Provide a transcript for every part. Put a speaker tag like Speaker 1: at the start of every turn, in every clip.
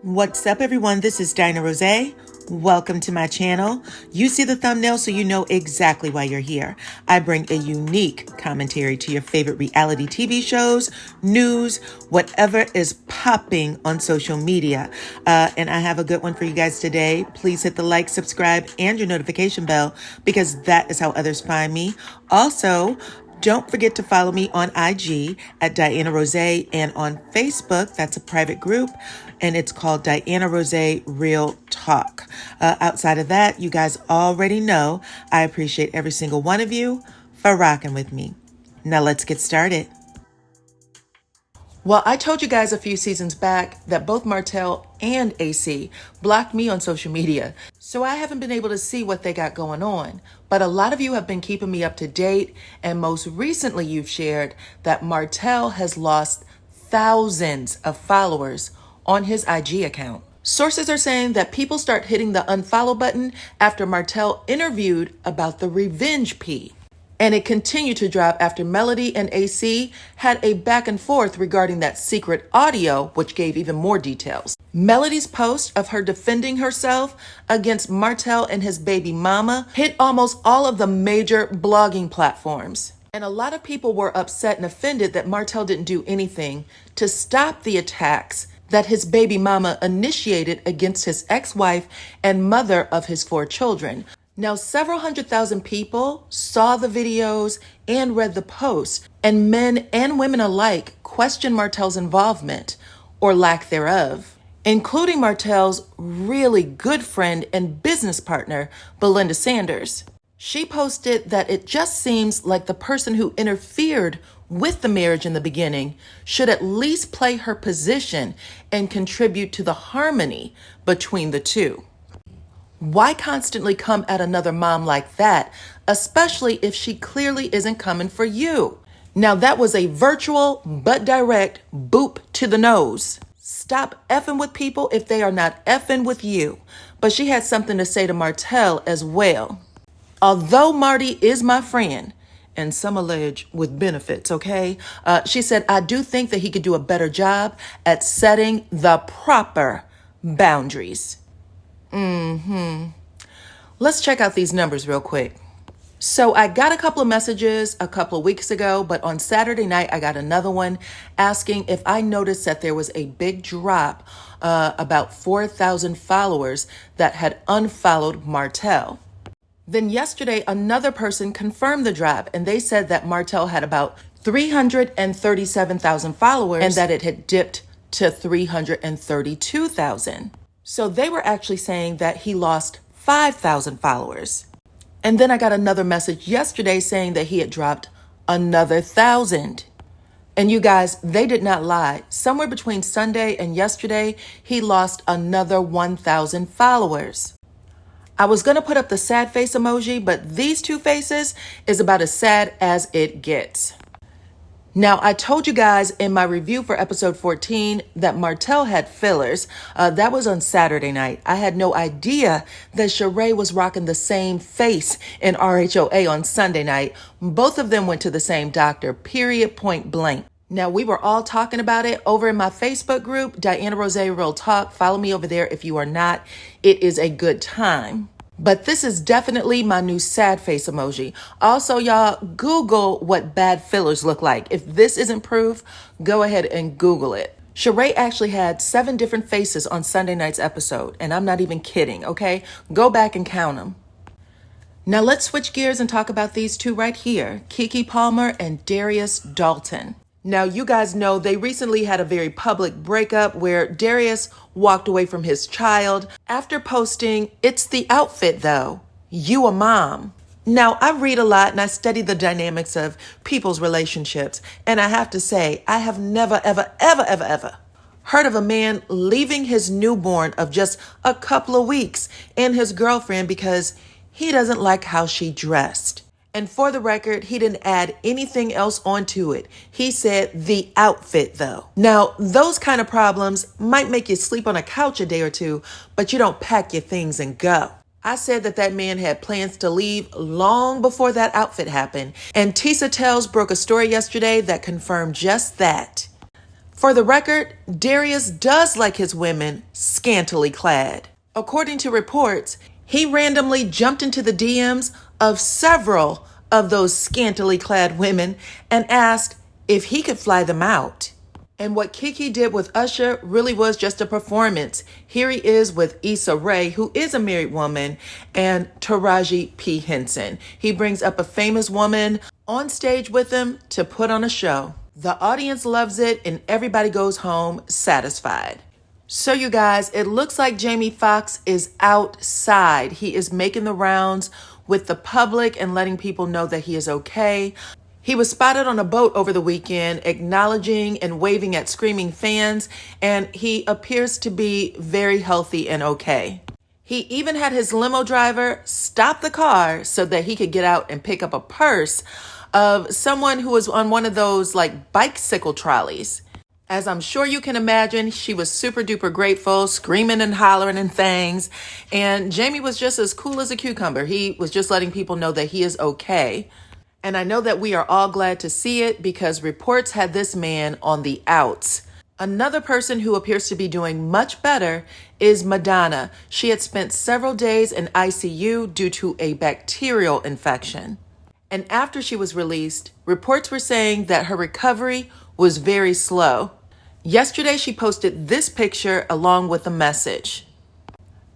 Speaker 1: What's up, everyone? This is DYANAROZAY. Welcome to my channel. You see the thumbnail, so you know exactly why you're here. I bring a unique commentary to your favorite reality TV shows, news, whatever is popping on social media. And I have a good one for you guys today. Please hit the like, subscribe, and your notification bell because that is how others find me. Also, don't forget to follow me on IG at DYANAROZAY and on Facebook. That's a private group, and it's called DYANAROZAY Real Talk. Outside of that, you guys already know I appreciate every single one of you for rocking with me. Now let's get started. Well, I told you guys a few seasons back that both Martell and AC blocked me on social media, so I haven't been able to see what they got going on. But a lot of you have been keeping me up to date, and most recently you've shared that Martell has lost thousands of followers on his IG account. Sources are saying that people start hitting the unfollow button after Martell interviewed about the revenge pee. And it continued to drop after Melody and AC had a back and forth regarding that secret audio, which gave even more details. Melody's post of her defending herself against Martell and his baby mama hit almost all of the major blogging platforms. And a lot of people were upset and offended that Martell didn't do anything to stop the attacks that his baby mama initiated against his ex-wife and mother of his 4 children. Now, several 100,000 people saw the videos and read the posts, and men and women alike questioned Martell's involvement or lack thereof, including Martell's really good friend and business partner, Belinda Sanders. She posted that it just seems like the person who interfered with the marriage in the beginning should at least play her position and contribute to the harmony between the two. Why constantly come at another mom like that, especially if she clearly isn't coming for you? Now, that was a virtual but direct boop to the nose. Stop effing with people if they are not effing with you. But she had something to say to Martell as well. Although Marty is my friend, and some allege with benefits, okay? She said, I do think that he could do a better job at setting the proper boundaries. Let's check out these numbers real quick. So I got a couple of messages a couple of weeks ago, but on Saturday night, I got another one asking if I noticed that there was a big drop, about 4,000 followers that had unfollowed Martell. Then yesterday, another person confirmed the drop, and they said that Martell had about 337,000 followers and that it had dipped to 332,000. So they were actually saying that he lost 5,000 followers. And then I got another message yesterday saying that he had dropped another 1,000. And you guys, they did not lie. Somewhere between Sunday and yesterday, he lost another 1,000 followers. I was going to put up the sad face emoji, but these 2 faces is about as sad as it gets. Now, I told you guys in my review for episode 14 that Martell had fillers. That was on Saturday night. I had no idea that Sheree was rocking the same face in RHOA on Sunday night. Both of them went to the same doctor, period, point blank. Now, we were all talking about it over in my Facebook group, DYANAROZAY Real Talk. Follow me over there if you are not. It is a good time. But this is definitely my new sad face emoji. Also, y'all, Google what bad fillers look like. If this isn't proof, go ahead and Google it. Sheree actually had 7 different faces on Sunday night's episode, and I'm not even kidding, okay? Go back and count them. Now let's switch gears and talk about these 2 right here, Kiki Palmer and Darius Dalton. Now, you guys know they recently had a very public breakup where Darius walked away from his child after posting, "It's the outfit though, you a mom." Now, I read a lot and I study the dynamics of people's relationships. And I have to say, I have never, ever heard of a man leaving his newborn of just a couple of weeks and his girlfriend because he doesn't like how she dressed. And for the record, he didn't add anything else onto it. He said the outfit though. Now, those kind of problems might make you sleep on a couch a day or two, but you don't pack your things and go. I said that man had plans to leave long before that outfit happened. And Tisa Tells broke a story yesterday that confirmed just that. For the record, Darius does like his women scantily clad. According to reports, he randomly jumped into the DMs of several of those scantily clad women and asked if he could fly them out. And what Kiki did with Usher really was just a performance. Here he is with Issa Rae, who is a married woman, and Taraji P. Henson. He brings up a famous woman on stage with him to put on a show. The audience loves it and everybody goes home satisfied. So you guys, it looks like Jamie Foxx is outside. He is making the rounds with the public and letting people know that he is okay. He was spotted on a boat over the weekend, acknowledging and waving at screaming fans, and he appears to be very healthy and okay. He even had his limo driver stop the car so that he could get out and pick up a purse of someone who was on one of those like bicycle trolleys. As I'm sure you can imagine, she was super duper grateful, screaming and hollering and things. And Jamie was just as cool as a cucumber. He was just letting people know that he is okay. And I know that we are all glad to see it because reports had this man on the outs. Another person who appears to be doing much better is Madonna. She had spent several days in ICU due to a bacterial infection. And after she was released, reports were saying that her recovery was very slow. Yesterday, she posted this picture along with a message.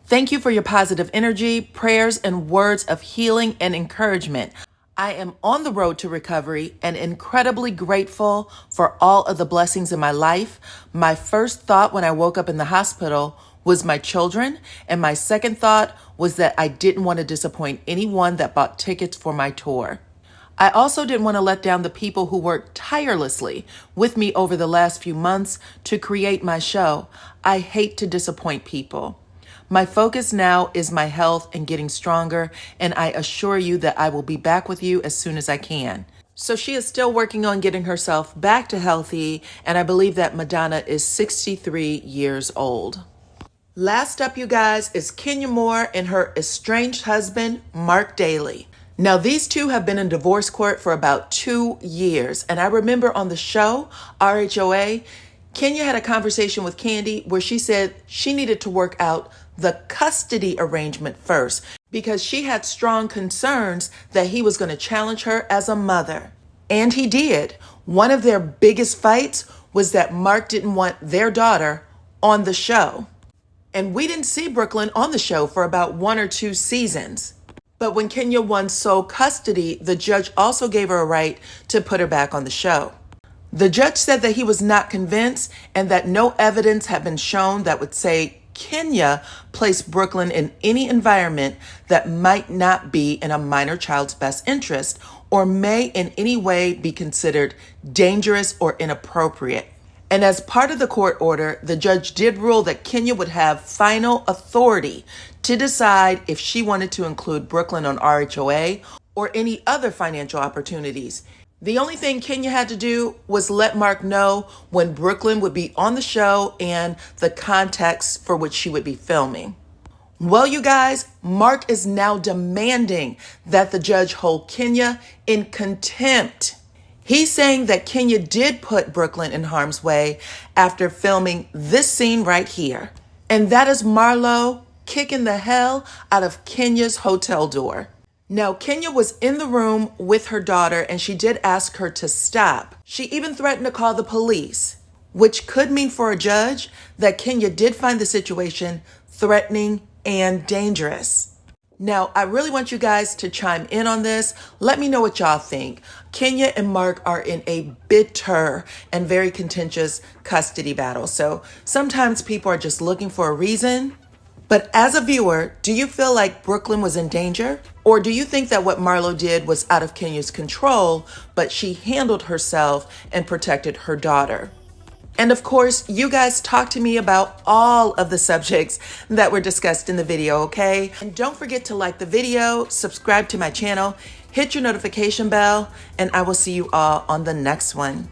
Speaker 1: Thank you for your positive energy, prayers, and words of healing and encouragement. I am on the road to recovery and incredibly grateful for all of the blessings in my life. My first thought when I woke up in the hospital was my children, and my second thought was that I didn't want to disappoint anyone that bought tickets for my tour. I also didn't want to let down the people who worked tirelessly with me over the last few months to create my show. I hate to disappoint people. My focus now is my health and getting stronger, and I assure you that I will be back with you as soon as I can. So she is still working on getting herself back to healthy, and I believe that Madonna is 63 years old. Last up, you guys, is Kenya Moore and her estranged husband, Mark Daly. Now, these two have been in divorce court for about 2 years, and I remember on the show, RHOA, Kenya had a conversation with Candy where she said she needed to work out the custody arrangement first because she had strong concerns that he was going to challenge her as a mother. And he did. One of their biggest fights was that Mark didn't want their daughter on the show. And we didn't see Brooklyn on the show for about 1 or 2 seasons. But when Kenya won sole custody, the judge also gave her a right to put her back on the show. The judge said that he was not convinced and that no evidence had been shown that would say Kenya placed Brooklyn in any environment that might not be in a minor child's best interest or may in any way be considered dangerous or inappropriate. And as part of the court order, the judge did rule that Kenya would have final authority to decide if she wanted to include Brooklyn on RHOA or any other financial opportunities. The only thing Kenya had to do was let Mark know when Brooklyn would be on the show and the context for which she would be filming. Well, you guys, Mark is now demanding that the judge hold Kenya in contempt. He's saying that Kenya did put Brooklyn in harm's way after filming this scene right here. And that is Marlo kicking the hell out of Kenya's hotel door. Now, Kenya was in the room with her daughter and she did ask her to stop. She even threatened to call the police, which could mean for a judge that Kenya did find the situation threatening and dangerous. Now, I really want you guys to chime in on this. Let me know what y'all think. Kenya and Mark are in a bitter and very contentious custody battle. So sometimes people are just looking for a reason. But as a viewer, do you feel like Brooklyn was in danger? Or do you think that what Marlo did was out of Kenya's control, but she handled herself and protected her daughter? And of course, you guys talk to me about all of the subjects that were discussed in the video, okay? And don't forget to like the video, subscribe to my channel, hit your notification bell, and I will see you all on the next one.